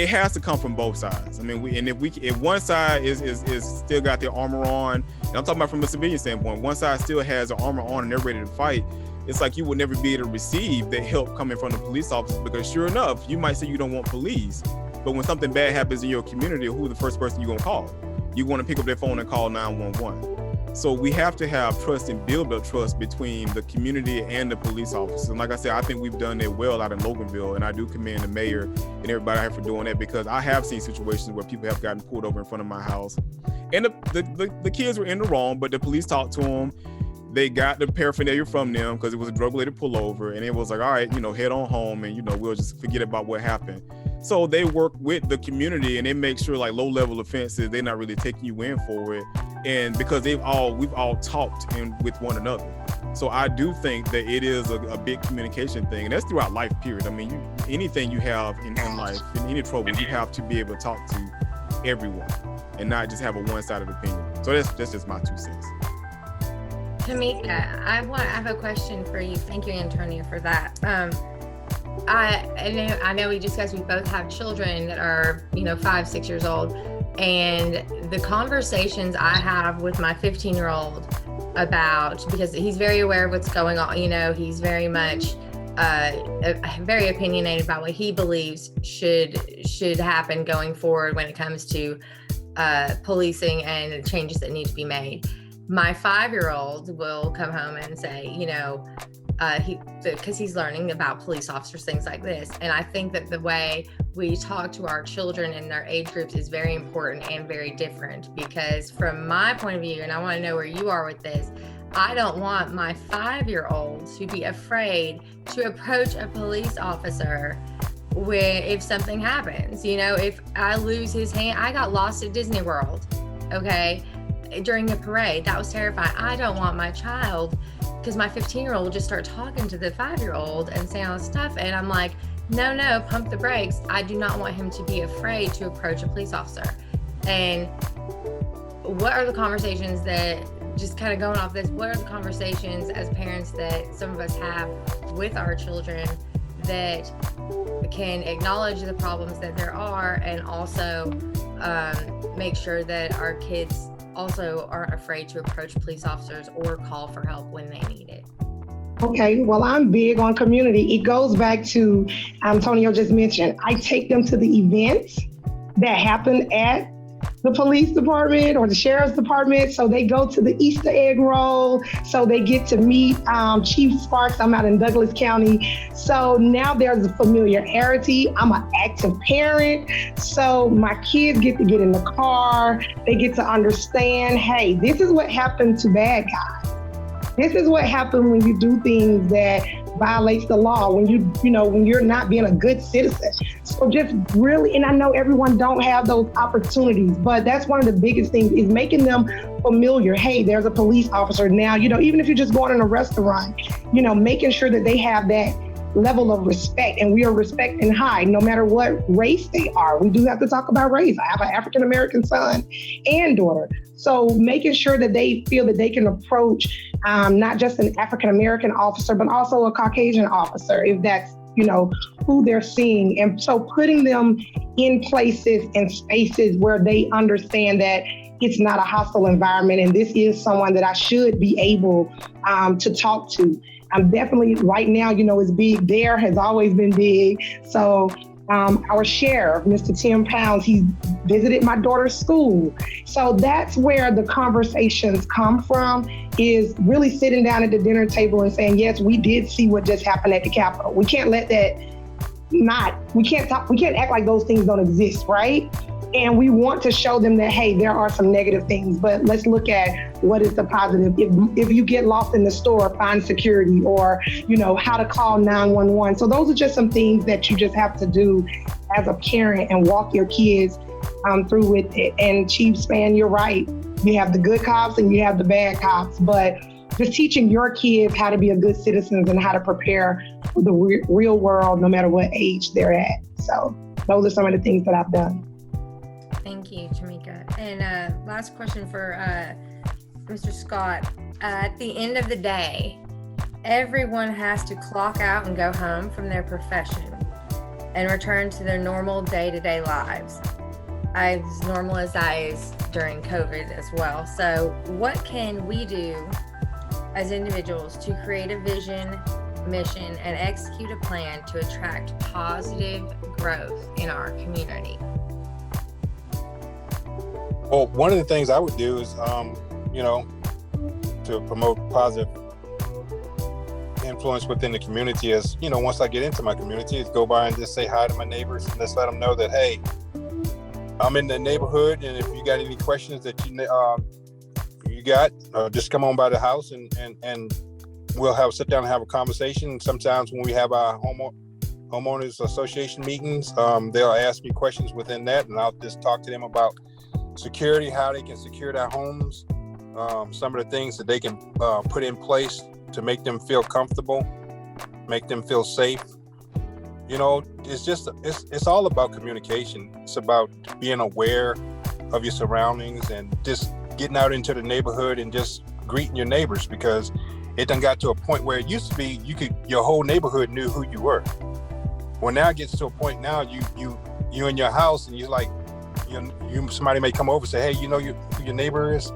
has to come from both sides. I mean, if one side is still got their armor on, and I'm talking about from a civilian standpoint, one side still has their armor on and they're ready to fight, it's like you would never be able to receive that help coming from the police officers, because sure enough, you might say you don't want police, but when something bad happens in your community, who's the first person you're going to call? You want to pick up their phone and call 911. So we have to have trust and build up trust between the community and the police officers. And like I said, I think we've done that well out in Loganville, and I do commend the mayor and everybody out here for doing that, because I have seen situations where people have gotten pulled over in front of my house, and the kids were in the wrong, but the police talked to them. They got the paraphernalia from them because it was a drug-related pullover, and it was like, all right, head on home, and we'll just forget about what happened. So they work with the community and they make sure like low level offenses, they're not really taking you in for it. And because we've all talked with one another. So I do think that it is a big communication thing, and that's throughout life, period. I mean, anything you have in life, in any trouble, you have to be able to talk to everyone and not just have a one-sided opinion. So that's just my 2 cents. Tamika, I have a question for you. Thank you, Antonio, for that. I know we discussed we both have children that are 5, 6 years old, and the conversations I have with my 15-year-old about, because he's very aware of what's going on, he's very much very opinionated about what he believes should happen going forward when it comes to policing and the changes that need to be made. My 5-year-old will come home and say, because he's learning about police officers, things like this. And I think that the way we talk to our children and their age groups is very important and very different, because from my point of view, and I want to know where you are with this, I don't want my 5-year-old to be afraid to approach a police officer if something happens. If I lose his hand, I got lost at Disney World, okay, during a parade. That was terrifying. I don't want my child, because my 15-year-old will just start talking to the 5-year-old and saying all this stuff. And I'm like, no, pump the brakes. I do not want him to be afraid to approach a police officer. And what are the conversations that, just kind of going off this, what are the conversations as parents that some of us have with our children that can acknowledge the problems that there are, and also make sure that our kids also aren't afraid to approach police officers or call for help when they need it? Okay, well, I'm big on community. It goes back to Antonio just mentioned. I take them to the events that happen at the police department or the sheriff's department. So they go to the Easter egg roll. So they get to meet Chief Sparks. I'm out in Douglas County. So now there's a familiarity. I'm an active parent. So my kids get to get in the car. They get to understand, hey, this is what happened to bad guys. This is what happens when you do things that violates the law, when when you're not being a good citizen. So just really, and I know everyone don't have those opportunities, but that's one of the biggest things is making them familiar. Hey, there's a police officer now, even if you're just going in a restaurant, making sure that they have that level of respect, and we are respecting high no matter what race they are. We do have to talk about race. I have an African-American son and daughter. So making sure that they feel that they can approach not just an African-American officer, but also a Caucasian officer, if that's, who they're seeing. And so putting them in places and spaces where they understand that it's not a hostile environment, and this is someone that I should be able to talk to. I'm definitely, right now, it's big. DARE has always been big. So our sheriff, Mr. Tim Pounds, he visited my daughter's school. So that's where the conversations come from, is really sitting down at the dinner table and saying, yes, we did see what just happened at the Capitol. We can't let that we can't act like those things don't exist, right? And we want to show them that, hey, there are some negative things, but let's look at what is the positive. If you get lost in the store, find security, or, how to call 911. So those are just some things that you just have to do as a parent and walk your kids through with it. And Chief Span, you're right. You have the good cops and you have the bad cops, but just teaching your kids how to be a good citizens and how to prepare for the real world, no matter what age they're at. So those are some of the things that I've done. Thank you, Tamika. And last question for Mr. Scott. At the end of the day, everyone has to clock out and go home from their profession and return to their normal day-to-day lives, as normal as that is during COVID as well. So what can we do as individuals to create a vision, mission, and execute a plan to attract positive growth in our community? Well, one of the things I would do is, to promote positive influence within the community is, once I get into my community, is go by and just say hi to my neighbors and just let them know that, hey, I'm in the neighborhood, and if you got any questions that you got, just come on by the house and we'll sit down and have a conversation. Sometimes when we have our homeowners association meetings. They'll ask me questions within that, and I'll just talk to them about security, how they can secure their homes, some of the things that they can put in place to make them feel comfortable, make them feel safe. You know, it's all about communication. It's about being aware of your surroundings and just getting out into the neighborhood and just greeting your neighbors, because it done got to a point where it used to be your whole neighborhood knew who you were. Well, now it gets to a point now you in your house and you're like, somebody may come over and say, hey, you know who your neighbor is?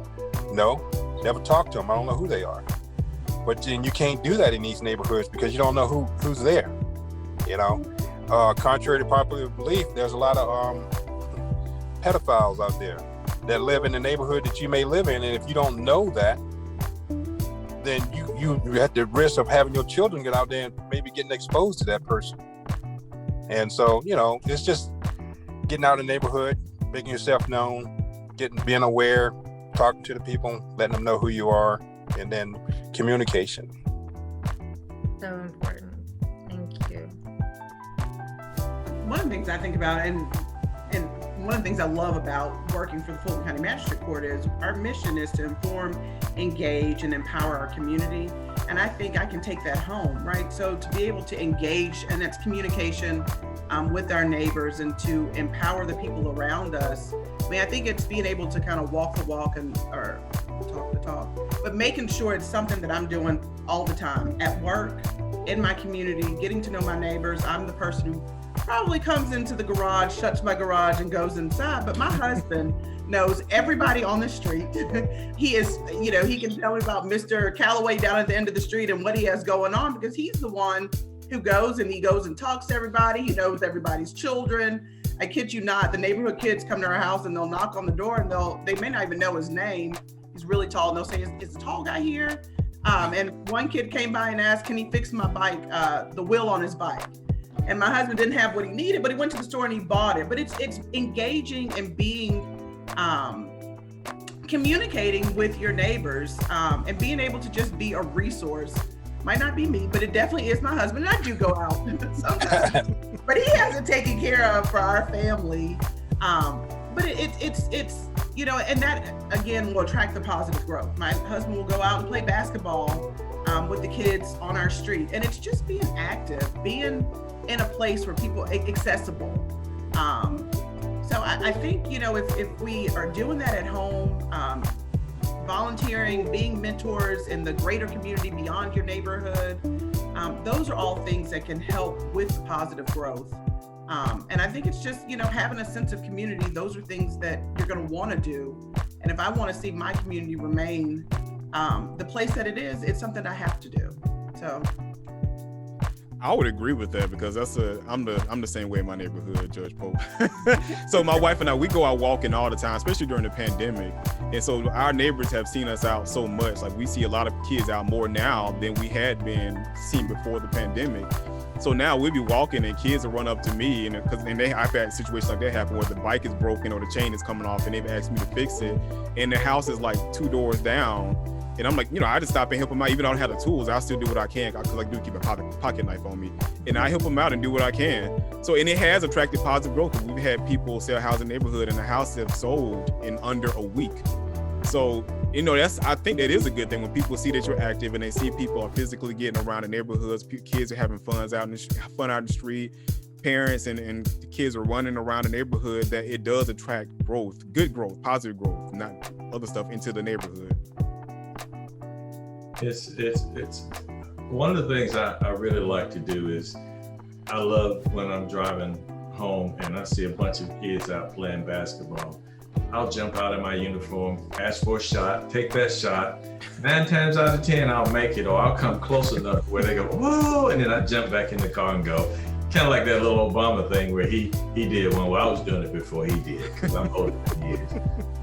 No, never talk to them. I don't know who they are. But then you can't do that in these neighborhoods because you don't know who's there. You know, contrary to popular belief, there's a lot of pedophiles out there that live in the neighborhood that you may live in, and if you don't know that, then you at the risk of having your children get out there and maybe getting exposed to that person. And so, you know, it's just getting out in the neighborhood, making yourself known, being aware, talking to the people, letting them know who you are, and then communication. So important. Thank you. One of the things I think about, and one of the things I love about working for the Fulton County Magistrate Court is our mission is to inform, engage, and empower our community. And I think I can take that home, right? So to be able to engage, and that's communication with our neighbors, and to empower the people around us. I mean, I think it's being able to kind of walk the walk or talk the talk, but making sure it's something that I'm doing all the time at work, in my community, getting to know my neighbors. I'm the person who probably comes into the garage, shuts my garage, and goes inside. But my husband knows everybody on the street. He is, you know, he can tell me about Mr. Calloway down at the end of the street and what he has going on, because he's the one who goes and talks to everybody. He knows everybody's children. I kid you not, the neighborhood kids come to our house and they'll knock on the door and they may not even know his name. He's really tall, and they'll say, is the tall guy here? And one kid came by and asked, can he fix my bike, the wheel on his bike? And my husband didn't have what he needed, but he went to the store and he bought it. But it's engaging and being, communicating with your neighbors, and being able to just be a resource. Might not be me, but it definitely is my husband. And I do go out sometimes, but he has it taken care of for our family. But it's you know, and that again will attract the positive growth. My husband will go out and play basketball with the kids on our street, and it's just being active, being in a place where people accessible. So I think, you know, if we are doing that at home, volunteering, being mentors in the greater community beyond your neighborhood, those are all things that can help with positive growth. And I think it's just, you know, having a sense of community. Those are things that you're going to want to do. And if I want to see my community remain the place that it is, it's something I have to do. So I would agree with that, because I'm the same way in my neighborhood, Judge Pope. So my wife and I, we go out walking all the time, especially during the pandemic. And so our neighbors have seen us out so much. Like, we see a lot of kids out more now than we had been seen before the pandemic. So now we'll be walking and kids will run up to me, and I've had situations like that happen where the bike is broken or the chain is coming off, and they've asked me to fix it. And the house is like 2 doors down. And I'm like, you know, I just stop and help them out. Even though I don't have the tools, I still do what I can, because I do keep a pocket knife on me. And I help them out and do what I can. So, and it has attracted positive growth. We've had people sell houses in the neighborhood, and the house have sold in under a week. So, you know, I think that is a good thing when people see that you're active and they see people are physically getting around the neighborhoods. Kids are having fun out in the street. Parents and the kids are running around the neighborhood, that it does attract growth, good growth, positive growth, not other stuff into the neighborhood. It's one of the things I really like to do is, I love when I'm driving home and I see a bunch of kids out playing basketball. I'll jump out in my uniform, ask for a shot, take that shot. 9 times out of 10, I'll make it, or I'll come close enough where they go, whoa, and then I jump back in the car and go. Kind of like that little Obama thing where he did one. Well, I was doing it before he did, because I'm older than he is.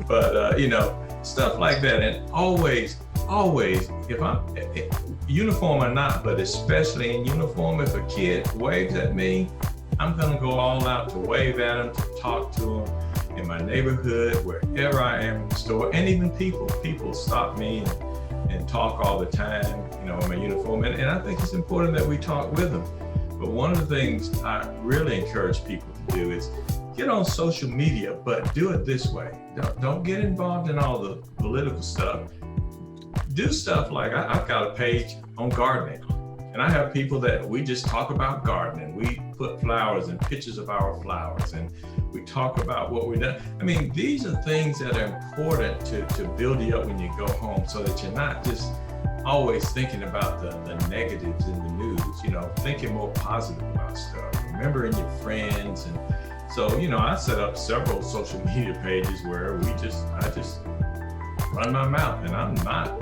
But, you know, stuff like that. And always, if I'm uniform or not, but especially in uniform, if a kid waves at me, I'm gonna go all out to wave at him, to talk to him in my neighborhood, wherever I am in the store. And even people stop me and talk all the time, you know, in my uniform. And I think it's important that we talk with them. But one of the things I really encourage people to do is get on social media, but do it this way. Don't get involved in all the political stuff. Do stuff like I've got a page on gardening, and I have people that we just talk about gardening. We put flowers and pictures of our flowers, and we talk about what we've done. I mean, these are things that are important to build you up when you go home, so that you're not just always thinking about the negatives in the news, thinking more positive about stuff, remembering your friends. And so, I set up several social media pages where I just run my mouth, and I'm not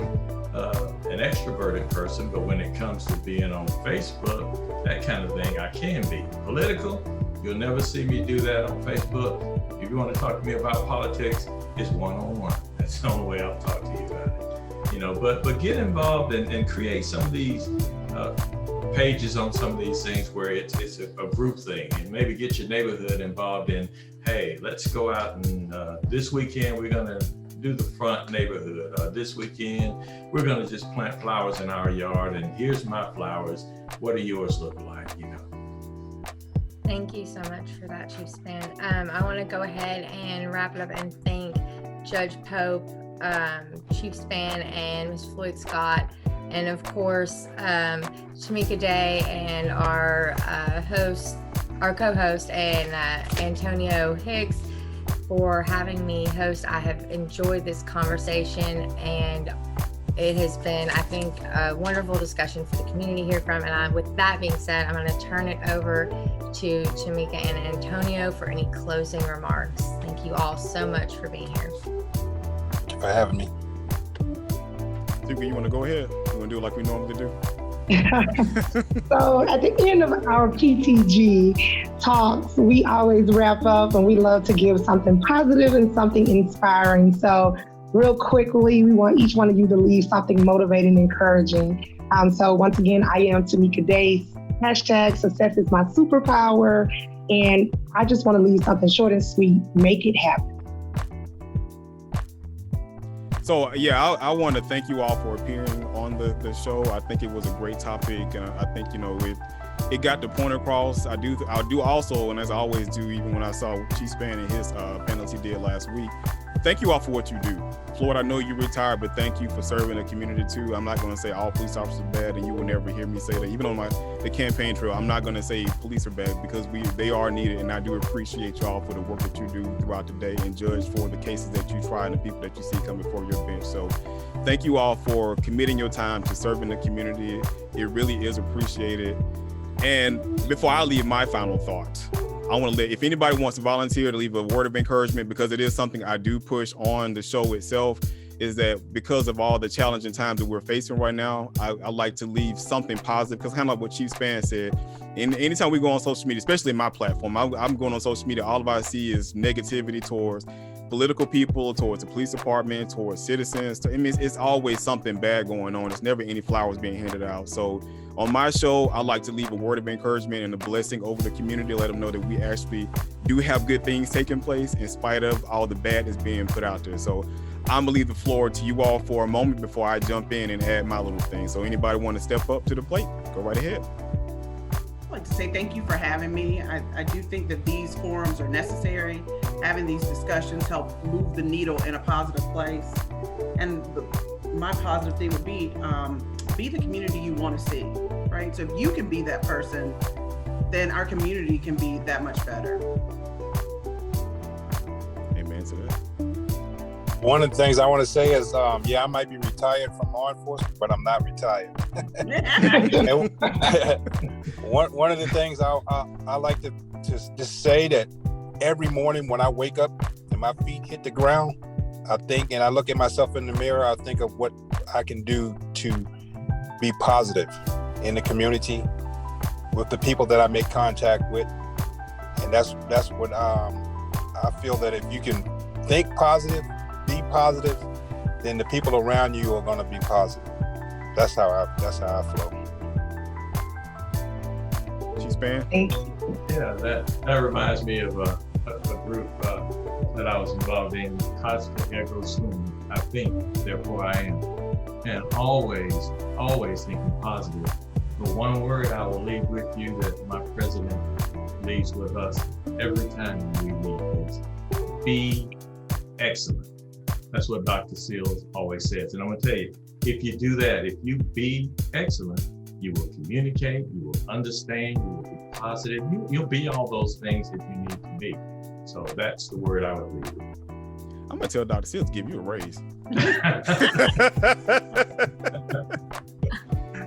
an extroverted person, but when it comes to being on Facebook, that kind of thing, I can be. Political, you'll never see me do that on Facebook. If you want to talk to me about politics, it's one-on-one. That's the only way I'll talk to you about it. But get involved and create some of these pages on some of these things where it's a group thing, and maybe get your neighborhood involved in, hey, let's go out and this weekend we're gonna do the front neighborhood. This weekend we're gonna just plant flowers in our yard, and here's my flowers. What do yours look like? Thank you so much for that, Chief Span. I want to go ahead and wrap it up and thank Judge Pope, Chief Span, and Ms. Floyd Scott, and of course Tamika Day, and our co-host, and Antonio Hicks for having me host. I have enjoyed this conversation, and it has been, I think, a wonderful discussion for the community to hear from. And with that being said, I'm going to turn it over to Tamika and Antonio for any closing remarks. Thank you all so much for being here. Thank you for having me. Tamika, you want to go ahead? You want to do it like we normally do? So at the end of our PTG talks, we always wrap up, and we love to give something positive and something inspiring. So real quickly, we want each one of you to leave something motivating, encouraging. So once again, I am Tamika Day. Hashtag success is my superpower. And I just want to leave something short and sweet. Make it happen. So yeah, I want to thank you all for appearing on the show. I think it was a great topic, and I think it got the point across. I do also, and as I always do, even when I saw Chief Span and his panels he did last week. Thank you all for what you do. Floyd, I know you retired, but thank you for serving the community too. I'm not going to say all police officers are bad, and you will never hear me say that. Even on the campaign trail, I'm not going to say police are bad, because they are needed, and I do appreciate y'all for the work that you do throughout the day, and judge for the cases that you try and the people that you see coming before your bench. So thank you all for committing your time to serving the community. It really is appreciated. And before I leave my final thought, I want to if anybody wants to volunteer to leave a word of encouragement, because it is something I do push on the show itself, is that because of all the challenging times that we're facing right now, I like to leave something positive, because kind of like what Chief Span said, and anytime we go on social media, especially in my platform, I'm going on social media, all of I see is negativity towards political people, towards the police department, towards citizens. I mean, it's always something bad going on. It's never any flowers being handed out. So on my show, I like to leave a word of encouragement and a blessing over the community, let them know that we actually do have good things taking place in spite of all the bad that's being put out there. So I'm gonna leave the floor to you all for a moment before I jump in and add my little thing. So anybody want to step up to the plate, go right ahead. I'd like to say thank you for having me. I do think that these forums are necessary. Having these discussions help move the needle in a positive place. And my positive thing would be the community you want to see, right? So if you can be that person, then our community can be that much better. Amen to that. One of the things I want to say is, I might be retired from law enforcement, but I'm not retired. One of the things I like to just say that every morning when I wake up and my feet hit the ground, I think, and I look at myself in the mirror, I think of what I can do to be positive in the community with the people that I make contact with. And that's what I feel, that if you can think positive, be positive, then the people around you are going to be positive. That's how I flow. Chief Span? Yeah, that reminds me of a group that I was involved in, Cosmic Echo Sum. I think, therefore I am. And always thinking positive. The one word I will leave with you that my president leaves with us every time we meet is be excellent. That's what Dr. Seals always says. And I'm gonna tell you, if you do that, if you be excellent, you will communicate, you will understand, you will be positive, you'll be all those things that you need to be. So that's the word I would leave with. I'm gonna tell Dr. Seals to give you a raise.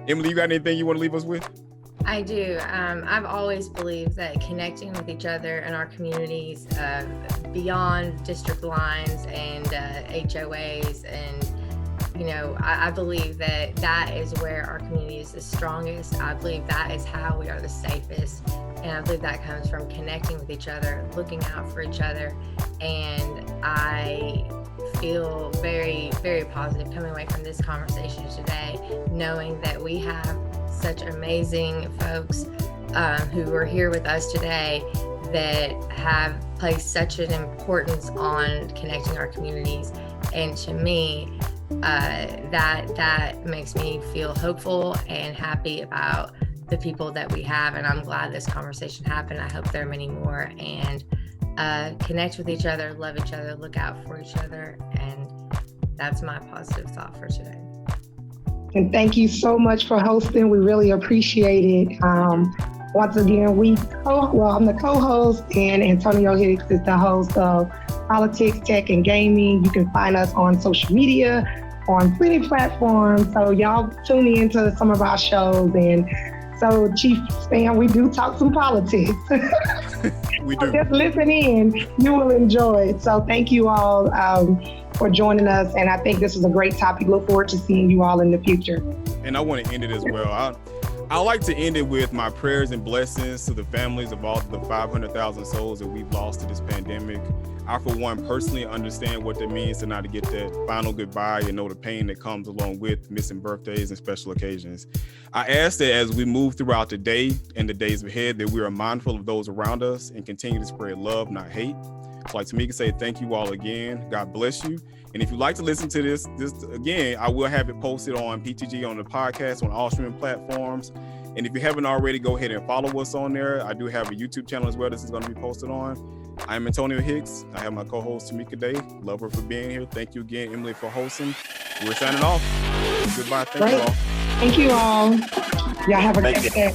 Emily, you got anything you want to leave us with? I do. I've always believed that connecting with each other in our communities beyond district lines and HOAs, and I believe that that is where our community is the strongest. I believe that is how we are the safest, and I believe that comes from connecting with each other, looking out for each other, and I feel very, very positive coming away from this conversation today, knowing that we have such amazing folks who are here with us today that have placed such an importance on connecting our communities. And to me, that makes me feel hopeful and happy about the people that we have. And I'm glad this conversation happened. I hope there are many more. And connect with each other, love each other, look out for each other. And that's my positive thought for today. And thank you so much for hosting. We really appreciate it. Once again, I'm the co-host, and Antonio Hicks is the host of Politics, Tech, and Gaming. You can find us on social media, on plenty platforms. So y'all tune in to some of our shows. And so, Chief Span, we do talk some politics. We do. Just listen in, you will enjoy it. So thank you all for joining us. And I think this is a great topic. Look forward to seeing you all in the future. And I want to end it as well. I like to end it with my prayers and blessings to the families of all the 500,000 souls that we've lost to this pandemic. I, for one, personally understand what that means to not get that final goodbye and know the pain that comes along with missing birthdays and special occasions. I ask that as we move throughout the day and the days ahead, that we are mindful of those around us and continue to spread love, not hate. So like Tamika say, thank you all again. God bless you. And if you'd like to listen to this again, I will have it posted on PTG on the podcast on all streaming platforms. And if you haven't already, go ahead and follow us on there. I do have a YouTube channel as well. This is going to be posted on. I'm Antonio Hicks. I have my co-host Tamika Day. Love her for being here. Thank you again, Emily, for hosting. We're signing off. Goodbye. Thank you all. Thank you all. Y'all have a great day.